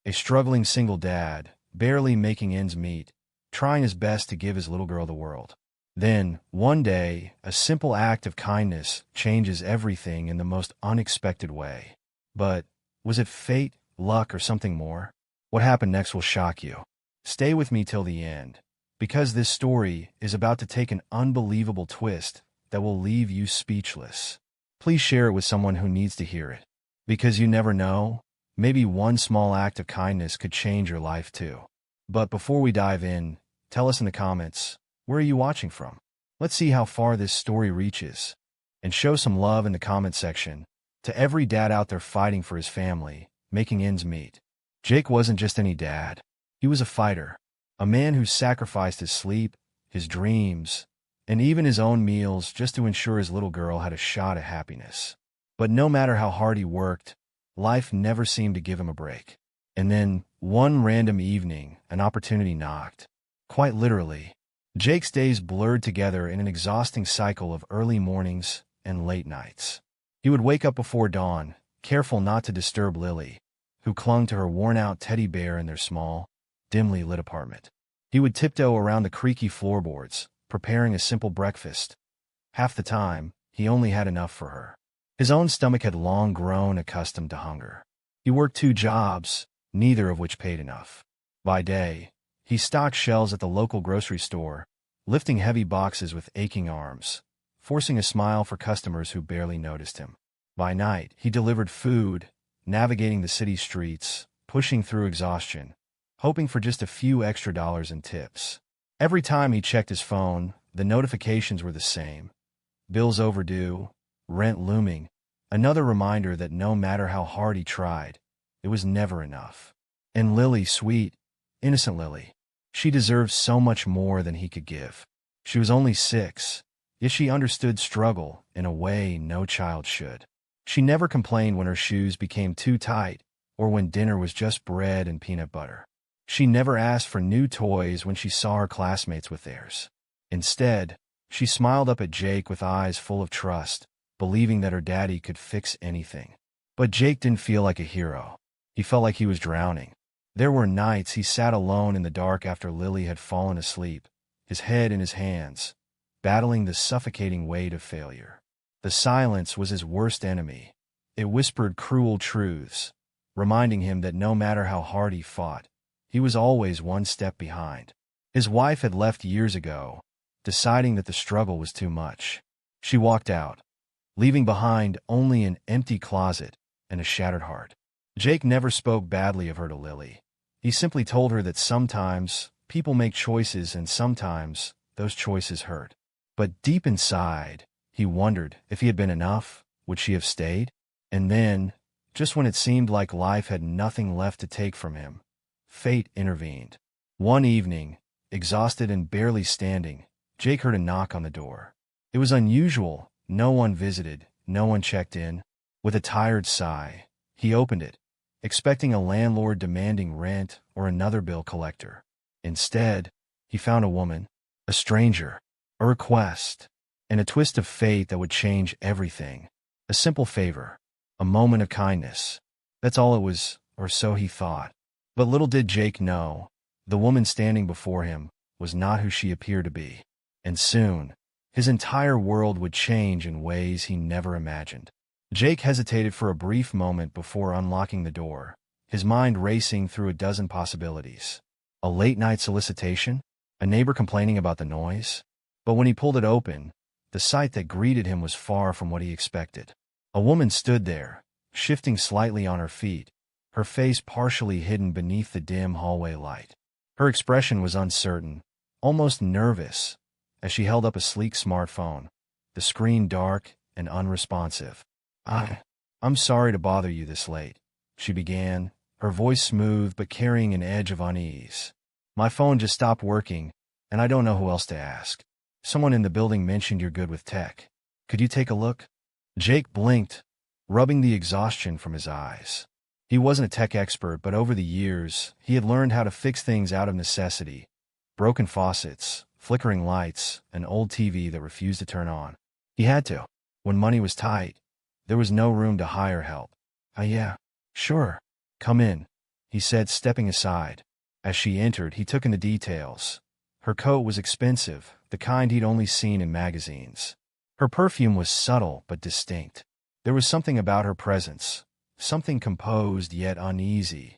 a struggling single dad, barely making ends meet, trying his best to give his little girl the world. Then, one day, a simple act of kindness changes everything in the most unexpected way. But was it fate, luck, or something more? What happened next will shock you. Stay with me till the end, because this story is about to take an unbelievable twist that will leave you speechless. Please share it with someone who needs to hear it, because you never know, maybe one small act of kindness could change your life too. But before we dive in, tell us in the comments, where are you watching from? Let's see how far this story reaches. And show some love in the comment section to every dad out there fighting for his family, making ends meet. Jake wasn't just any dad. He was a fighter, a man who sacrificed his sleep, his dreams, and even his own meals just to ensure his little girl had a shot at happiness. But no matter how hard he worked, life never seemed to give him a break. And then, one random evening, an opportunity knocked. Quite literally. Jake's days blurred together in an exhausting cycle of early mornings and late nights. He would wake up before dawn, careful not to disturb Lily, who clung to her worn-out teddy bear in their small, dimly lit apartment. He would tiptoe around the creaky floorboards, preparing a simple breakfast. Half the time, he only had enough for her. His own stomach had long grown accustomed to hunger. He worked 2 jobs, neither of which paid enough. By day, he stocked shelves at the local grocery store, lifting heavy boxes with aching arms, forcing a smile for customers who barely noticed him. By night, he delivered food, navigating the city streets, pushing through exhaustion, hoping for just a few extra dollars in tips. Every time he checked his phone, the notifications were the same. Bills overdue, rent looming, another reminder that no matter how hard he tried, it was never enough. And Lily, sweet, innocent Lily, she deserved so much more than he could give. She was only 6, yet she understood struggle in a way no child should. She never complained when her shoes became too tight or when dinner was just bread and peanut butter. She never asked for new toys when she saw her classmates with theirs. Instead, she smiled up at Jake with eyes full of trust, believing that her daddy could fix anything. But Jake didn't feel like a hero. He felt like he was drowning. There were nights he sat alone in the dark after Lily had fallen asleep, his head in his hands, battling the suffocating weight of failure. The silence was his worst enemy. It whispered cruel truths, reminding him that no matter how hard he fought, he was always one step behind. His wife had left years ago, deciding that the struggle was too much. She walked out, leaving behind only an empty closet and a shattered heart. Jake never spoke badly of her to Lily. He simply told her that sometimes people make choices and sometimes those choices hurt. But deep inside, he wondered if he had been enough, would she have stayed? And then, just when it seemed like life had nothing left to take from him, fate intervened. One evening, exhausted and barely standing, Jake heard a knock on the door. It was unusual. No one visited, no one checked in. With a tired sigh, he opened it, expecting a landlord demanding rent or another bill collector. Instead, he found a woman, a stranger, a request, and a twist of fate that would change everything. A simple favor, a moment of kindness. That's all it was, or so he thought. But little did Jake know, the woman standing before him was not who she appeared to be. And soon, his entire world would change in ways he never imagined. Jake hesitated for a brief moment before unlocking the door, his mind racing through a dozen possibilities. A late-night solicitation? A neighbor complaining about the noise? But when he pulled it open, the sight that greeted him was far from what he expected. A woman stood there, shifting slightly on her feet, her face partially hidden beneath the dim hallway light. Her expression was uncertain, almost nervous, as she held up a sleek smartphone, the screen dark and unresponsive. I'm sorry to bother you this late, she began, her voice smooth but carrying an edge of unease. My phone just stopped working, and I don't know who else to ask. Someone in the building mentioned you're good with tech. Could you take a look? Jake blinked, rubbing the exhaustion from his eyes. He wasn't a tech expert, but over the years, he had learned how to fix things out of necessity. Broken faucets, flickering lights, an old TV that refused to turn on. He had to. When money was tight, there was no room to hire help. Yeah, sure. Come in, he said, stepping aside. As she entered, he took in the details. Her coat was expensive, the kind he'd only seen in magazines. Her perfume was subtle but distinct. There was something about her presence, something composed yet uneasy,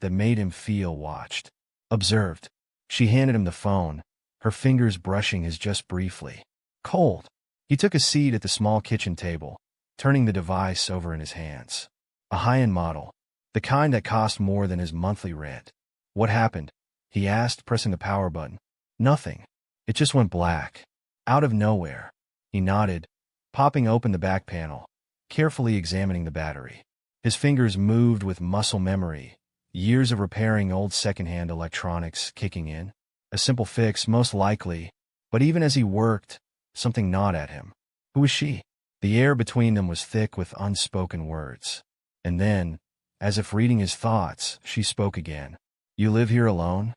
that made him feel watched, observed. She handed him the phone, her fingers brushing his just briefly. Cold. He took a seat at the small kitchen table, turning the device over in his hands. A high-end model, the kind that cost more than his monthly rent. What happened? He asked, pressing the power button. Nothing. It just went black. Out of nowhere. He nodded, popping open the back panel, carefully examining the battery. His fingers moved with muscle memory, years of repairing old secondhand electronics kicking in. A simple fix, most likely, but even as he worked, something gnawed at him. Who was she? The air between them was thick with unspoken words. And then, as if reading his thoughts, she spoke again. You live here alone?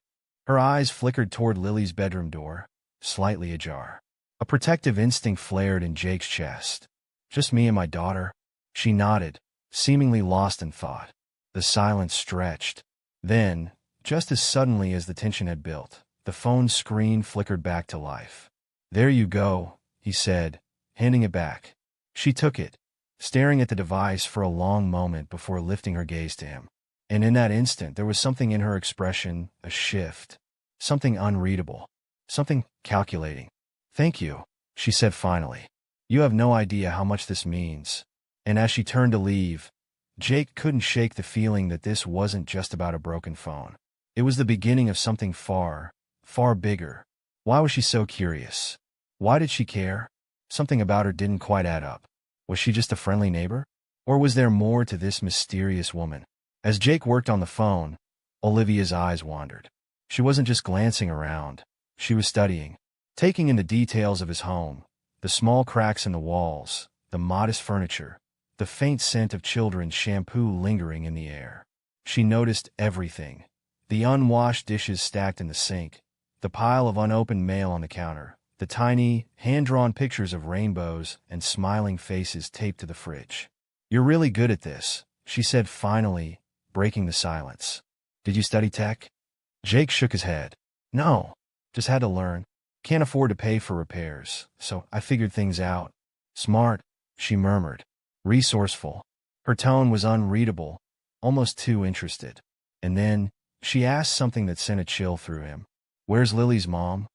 Her eyes flickered toward Lily's bedroom door, slightly ajar. A protective instinct flared in Jake's chest. Just me and my daughter? She nodded, seemingly lost in thought. The silence stretched. Then, just as suddenly as the tension had built, the phone screen flickered back to life. There you go, he said, handing it back. She took it, staring at the device for a long moment before lifting her gaze to him. And in that instant, there was something in her expression, a shift. Something unreadable. Something calculating. Thank you, she said finally. You have no idea how much this means. And as she turned to leave, Jake couldn't shake the feeling that this wasn't just about a broken phone. It was the beginning of something far, far bigger. Why was she so curious? Why did she care? Something about her didn't quite add up. Was she just a friendly neighbor? Or was there more to this mysterious woman? As Jake worked on the phone, Olivia's eyes wandered. She wasn't just glancing around. She was studying, taking in the details of his home, the small cracks in the walls, the modest furniture, the faint scent of children's shampoo lingering in the air. She noticed everything. The unwashed dishes stacked in the sink, the pile of unopened mail on the counter, the tiny, hand-drawn pictures of rainbows and smiling faces taped to the fridge. You're really good at this, she said finally, breaking the silence. Did you study tech? Jake shook his head. No, just had to learn. Can't afford to pay for repairs, so I figured things out. Smart, she murmured. Resourceful. Her tone was unreadable, almost too interested. And then, she asked something that sent a chill through him. Where's Lily's mom?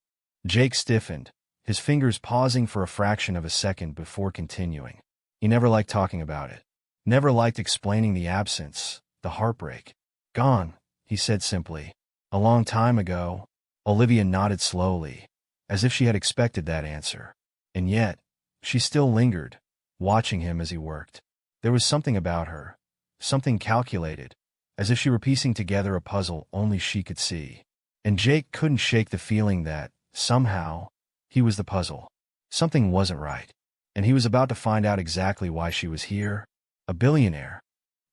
Jake stiffened, his fingers pausing for a fraction of a second before continuing. He never liked talking about it. Never liked explaining the absence, the heartbreak. Gone, he said simply. A long time ago. Olivia nodded slowly, as if she had expected that answer. And yet, she still lingered, watching him as he worked. There was something about her, something calculated, as if she were piecing together a puzzle only she could see. And Jake couldn't shake the feeling that, somehow, he was the puzzle. Something wasn't right. And he was about to find out exactly why she was here. A billionaire.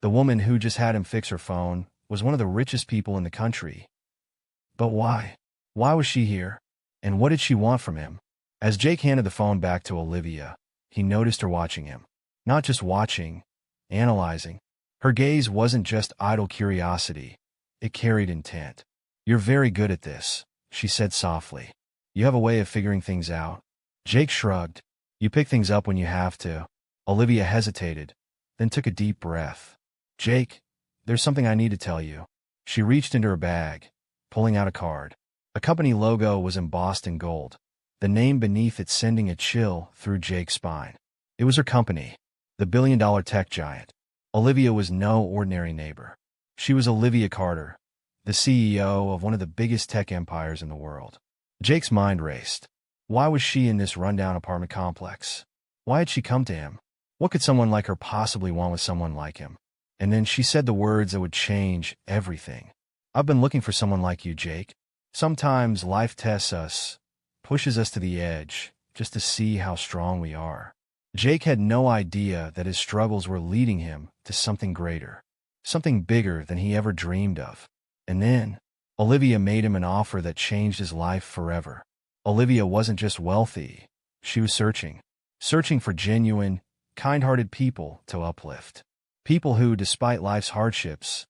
The woman who just had him fix her phone was one of the richest people in the country. But why? Why was she here? And what did she want from him? As Jake handed the phone back to Olivia, he noticed her watching him. Not just watching, analyzing. Her gaze wasn't just idle curiosity. It carried intent. You're very good at this, she said softly. You have a way of figuring things out. Jake shrugged. You pick things up when you have to. Olivia hesitated, then took a deep breath. Jake, there's something I need to tell you. She reached into her bag, pulling out a card. A company logo was embossed in gold, the name beneath it sending a chill through Jake's spine. It was her company, the billion-dollar tech giant. Olivia was no ordinary neighbor. She was Olivia Carter, the CEO of one of the biggest tech empires in the world. Jake's mind raced. Why was she in this rundown apartment complex? Why had she come to him? What could someone like her possibly want with someone like him? And then she said the words that would change everything. I've been looking for someone like you, Jake. Sometimes life tests us, pushes us to the edge, just to see how strong we are. Jake had no idea that his struggles were leading him to something greater, something bigger than he ever dreamed of. And then, Olivia made him an offer that changed his life forever. Olivia wasn't just wealthy, she was searching for genuine, kind-hearted people to uplift. People who, despite life's hardships,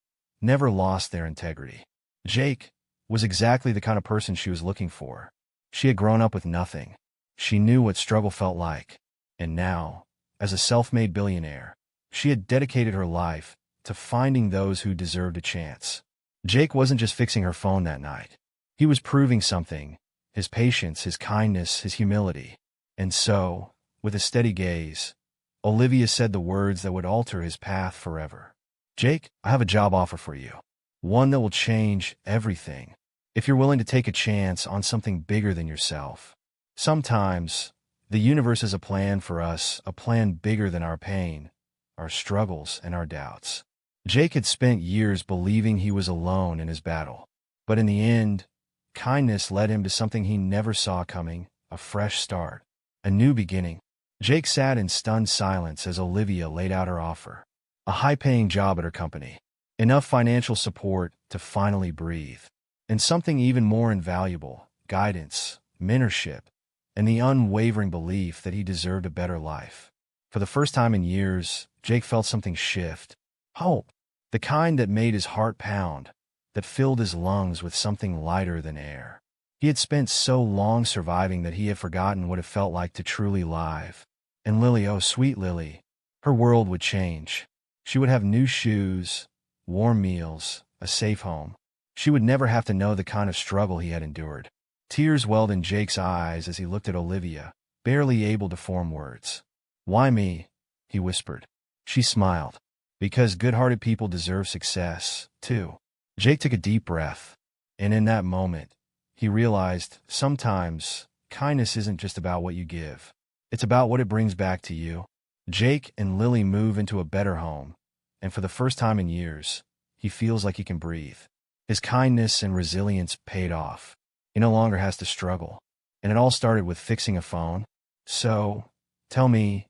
never lost their integrity. Jake was exactly the kind of person she was looking for. She had grown up with nothing. She knew what struggle felt like. And now, as a self-made billionaire, she had dedicated her life to finding those who deserved a chance. Jake wasn't just fixing her phone that night. He was proving something: his patience, his kindness, his humility. And so, with a steady gaze, Olivia said the words that would alter his path forever. "Jake, I have a job offer for you. One that will change everything. If you're willing to take a chance on something bigger than yourself. Sometimes, the universe has a plan for us, a plan bigger than our pain, our struggles, and our doubts." Jake had spent years believing he was alone in his battle. But in the end, kindness led him to something he never saw coming: a fresh start, a new beginning. Jake sat in stunned silence as Olivia laid out her offer. A high-paying job at her company. Enough financial support to finally breathe. And something even more invaluable: guidance, mentorship, and the unwavering belief that he deserved a better life. For the first time in years, Jake felt something shift. Hope. The kind that made his heart pound, that filled his lungs with something lighter than air. He had spent so long surviving that he had forgotten what it felt like to truly live. And Lily, oh sweet Lily, her world would change. She would have new shoes, warm meals, a safe home. She would never have to know the kind of struggle he had endured. Tears welled in Jake's eyes as he looked at Olivia, barely able to form words. "Why me?" he whispered. She smiled. "Because good-hearted people deserve success, too." Jake took a deep breath, and in that moment, he realized sometimes kindness isn't just about what you give. It's about what it brings back to you. Jake and Lily move into a better home, and for the first time in years, he feels like he can breathe. His kindness and resilience paid off. He no longer has to struggle. And it all started with fixing a phone. So, tell me,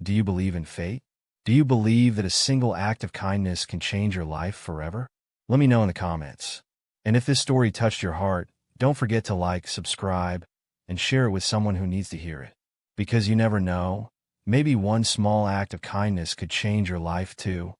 do you believe in fate? Do you believe that a single act of kindness can change your life forever? Let me know in the comments. And if this story touched your heart, don't forget to like, subscribe, and share it with someone who needs to hear it. Because you never know, maybe one small act of kindness could change your life too.